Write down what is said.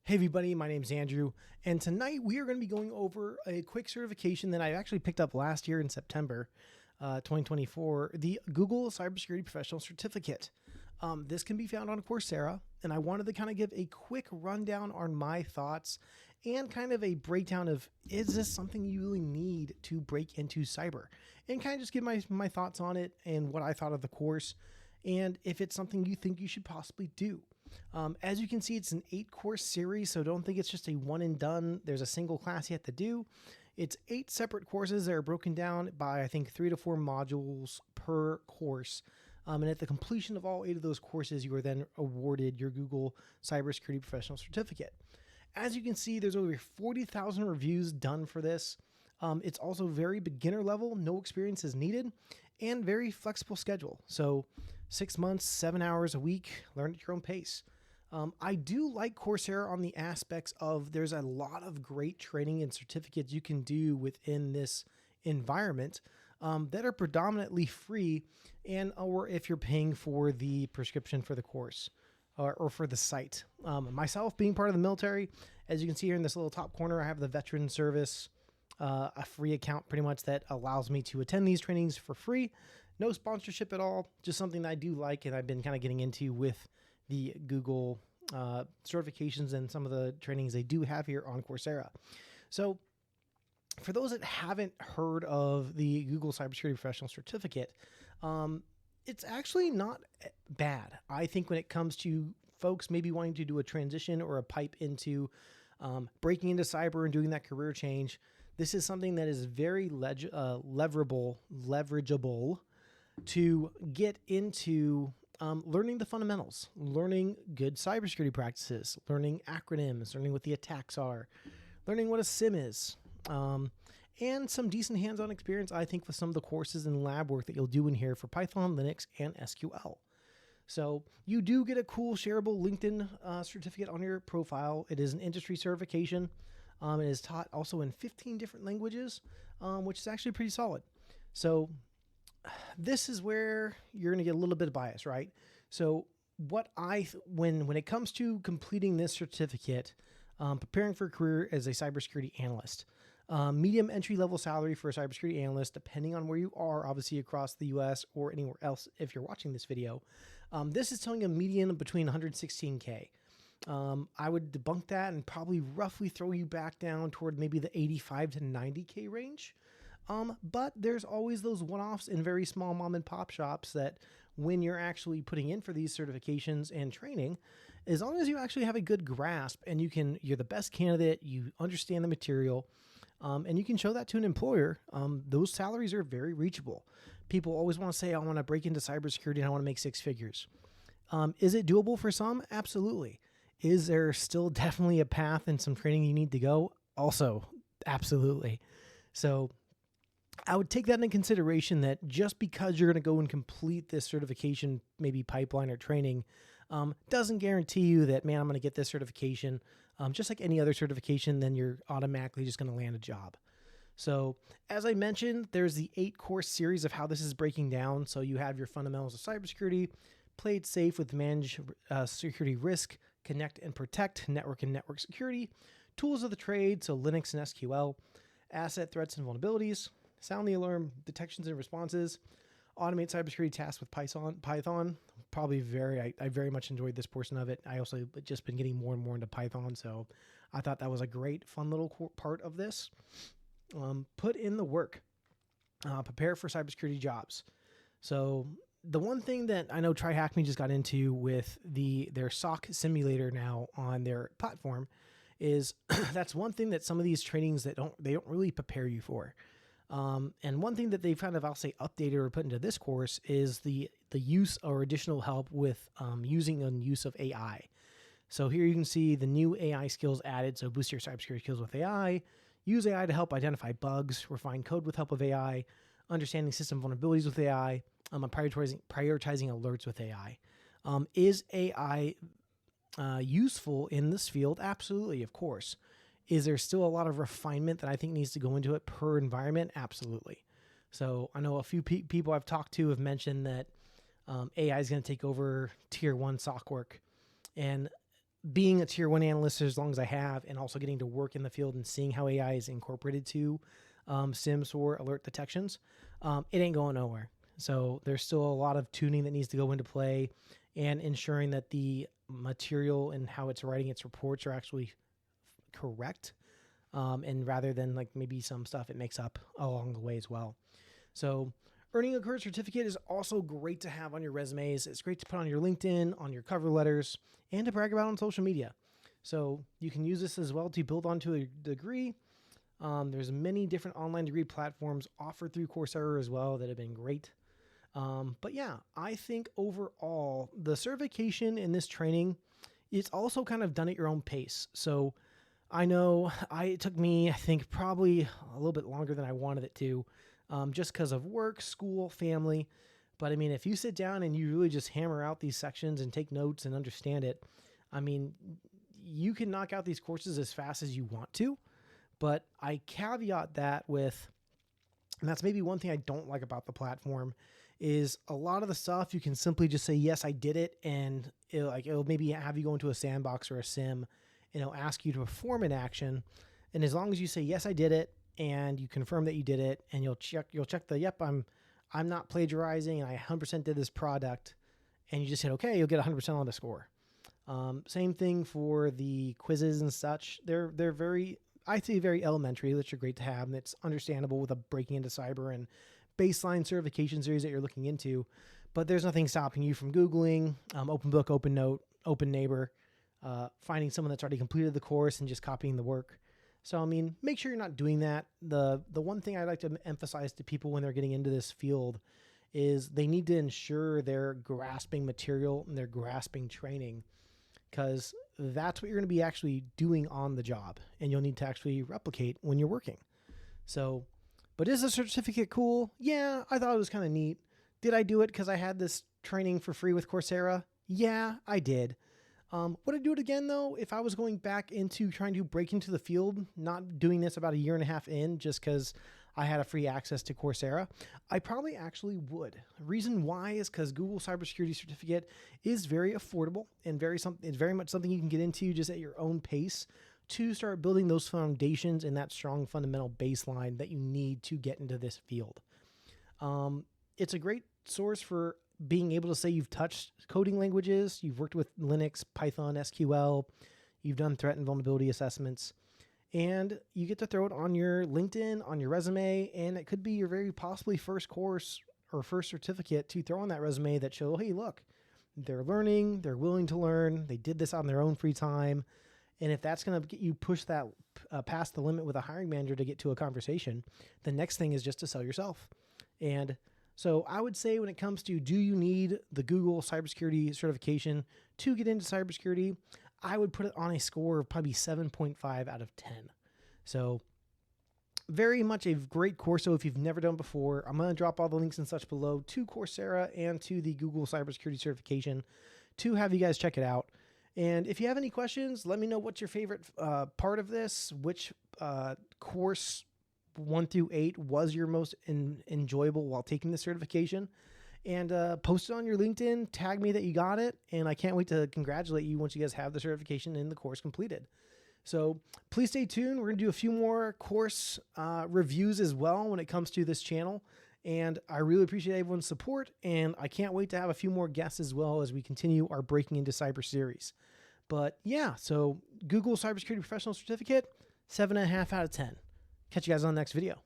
Hey everybody, my name's Andrew, and tonight we are going to be going over a quick certification that I actually picked up last year in September 2024, the Google Cybersecurity Professional Certificate. This can be found on Coursera, and I wanted to kind of give a quick rundown on my thoughts and kind of a breakdown of, is this something you really need to break into cyber? And kind of just give my thoughts on it and what I thought of the course, and if it's something you think you should possibly do. As you can see, it's an 8-course series, so don't think it's just a one and done. There's a single class you have to do. It's 8 separate courses that are broken down by, I think, 3 to 4 modules per course. And at the completion of all 8 of those courses, you are then awarded your Google Cybersecurity Professional Certificate. As you can see, there's over 40,000 reviews done for this. It's also very beginner level, no experience is needed, and very flexible schedule. So 6 months, 7 hours a week, learn at your own pace. I do like Coursera on the aspects of there's a lot of great training and certificates you can do within this environment that are predominantly free, and or if you're paying for the prescription for the course or for the site. Myself being part of the military, as you can see here in this little top corner, I have the veteran service, a free account pretty much that allows me to attend these trainings for free. No sponsorship at all, just something that I do like and I've been kind of getting into with the Google certifications and some of the trainings they do have here on Coursera. So for those that haven't heard of the Google Cybersecurity Professional Certificate, it's actually not bad. I think when it comes to folks maybe wanting to do a transition or a pipe into breaking into cyber and doing that career change, this is something that is very leverageable to get into learning the fundamentals, learning good cybersecurity practices, learning acronyms, learning what the attacks are, learning what a SIM is, and some decent hands-on experience, I think, with some of the courses and lab work that you'll do in here for Python, Linux, and SQL. So you do get a cool shareable LinkedIn certificate on your profile. It is an industry certification. It is taught also in 15 different languages, which is actually pretty solid. So this is where you're going to get a little bit of bias, right? So what when it comes to completing this certificate, preparing for a career as a cybersecurity analyst, medium entry-level salary for a cybersecurity analyst, depending on where you are, obviously across the US or anywhere else if you're watching this video. This is telling a median between 116K. I would debunk that and probably roughly throw you back down toward maybe the 85 to 90K range. But there's always those one-offs in very small mom and pop shops that when you're actually putting in for these certifications and training, as long as you actually have a good grasp and you're the best candidate, you understand the material, and you can show that to an employer, those salaries are very reachable. People always want to say, I want to break into cybersecurity and I want to make 6 figures. Is it doable for some? Absolutely. Is there still definitely a path and some training you need to go? Also, absolutely. So I would take that into consideration that just because you're going to go and complete this certification, maybe pipeline or training, doesn't guarantee you that, man, I'm going to get this certification. Just like any other certification, then you're automatically just going to land a job. So as I mentioned, there's the 8-course series of how this is breaking down. So you have your fundamentals of cybersecurity, play it safe with manage security risk, connect and protect, network and network security, tools of the trade, so Linux and SQL, asset threats and vulnerabilities, sound the alarm, detections and responses, automate cybersecurity tasks with Python. Probably I very much enjoyed this portion of it. I also just been getting more and more into Python, so I thought that was a great, fun little part of this. Put in the work. Prepare for cybersecurity jobs. So the one thing that I know TryHackMe just got into with their SOC simulator now on their platform is that's one thing that some of these trainings that they don't really prepare you for. And one thing that they've kind of, I'll say, updated or put into this course is the use or additional help with using and use of AI. So here you can see the new AI skills added. So boost your cybersecurity skills with AI, use AI to help identify bugs, refine code with help of AI, understanding system vulnerabilities with AI, prioritizing alerts with AI. Is AI useful in this field? Absolutely, of course. Is there still a lot of refinement that I think needs to go into it per environment? Absolutely. So I know a few people I've talked to have mentioned that AI is going to take over tier 1 SOC work. And being a tier 1 analyst as long as I have, and also getting to work in the field and seeing how AI is incorporated to SIMs or alert detections, it ain't going nowhere. So there's still a lot of tuning that needs to go into play, and ensuring that the material and how it's writing its reports are actually correct. And rather than like maybe some stuff it makes up along the way as well. So earning a cert certificate is also great to have on your resumes. It's great to put on your LinkedIn, on your cover letters, and to brag about on social media. So you can use this as well to build onto a degree. There's many different online degree platforms offered through Coursera as well that have been great. But yeah, I think overall the certification in this training, it's also kind of done at your own pace. So I know it took me, I think, probably a little bit longer than I wanted it to, just because of work, school, family. But I mean, if you sit down and you really just hammer out these sections and take notes and understand it, I mean, you can knock out these courses as fast as you want to. But I caveat that with, and that's maybe one thing I don't like about the platform, is a lot of the stuff you can simply just say, yes, I did it. And it'll maybe have you go into a sandbox or a sim, and it'll ask you to perform an action. And as long as you say, yes, I did it, and you confirm that you did it, and you'll check the, yep, I'm not plagiarizing, and I 100% did this product, and you just hit okay, you'll get 100% on the score. Same thing for the quizzes and such. They're very, I'd say very elementary, which are great to have, and it's understandable with a breaking into cyber and baseline certification series that you're looking into. But there's nothing stopping you from Googling, Open Book, Open Note, Open Neighbor, finding someone that's already completed the course and just copying the work. So, I mean, make sure you're not doing that. The one thing I like to emphasize to people when they're getting into this field is they need to ensure they're grasping material and they're grasping training, because that's what you're going to be actually doing on the job, and you'll need to actually replicate when you're working. So, but is the certificate cool? Yeah, I thought it was kind of neat. Did I do it because I had this training for free with Coursera? Yeah, I did. Would I do it again, though, if I was going back into trying to break into the field, not doing this about a year and a half in just because I had a free access to Coursera? I probably actually would. The reason why is because Google Cybersecurity Certificate is very affordable and it's very much something you can get into just at your own pace to start building those foundations and that strong fundamental baseline that you need to get into this field. It's a great source for being able to say you've touched coding languages, you've worked with Linux, Python, SQL, you've done threat and vulnerability assessments, and you get to throw it on your LinkedIn, on your resume, and it could be your very possibly first course or first certificate to throw on that resume that show, hey, look, they're learning, they're willing to learn, they did this on their own free time. And if that's going to get you push that past the limit with a hiring manager to get to a conversation, the next thing is just to sell yourself. And so I would say when it comes to, do you need the Google cybersecurity certification to get into cybersecurity, I would put it on a score of probably 7.5 out of 10. So very much a great course. So if you've never done before, I'm going to drop all the links and such below to Coursera and to the Google cybersecurity certification to have you guys check it out. And if you have any questions, let me know what's your favorite part of this, which course 1 through 8 was your most enjoyable while taking the certification, and post it on your LinkedIn, tag me that you got it. And I can't wait to congratulate you once you guys have the certification and the course completed. So please stay tuned. We're going to do a few more course reviews as well when it comes to this channel. And I really appreciate everyone's support, and I can't wait to have a few more guests as well as we continue our Breaking into Cyber series. But yeah, so Google Cybersecurity Professional Certificate, 7.5 out of 10. Catch you guys on the next video.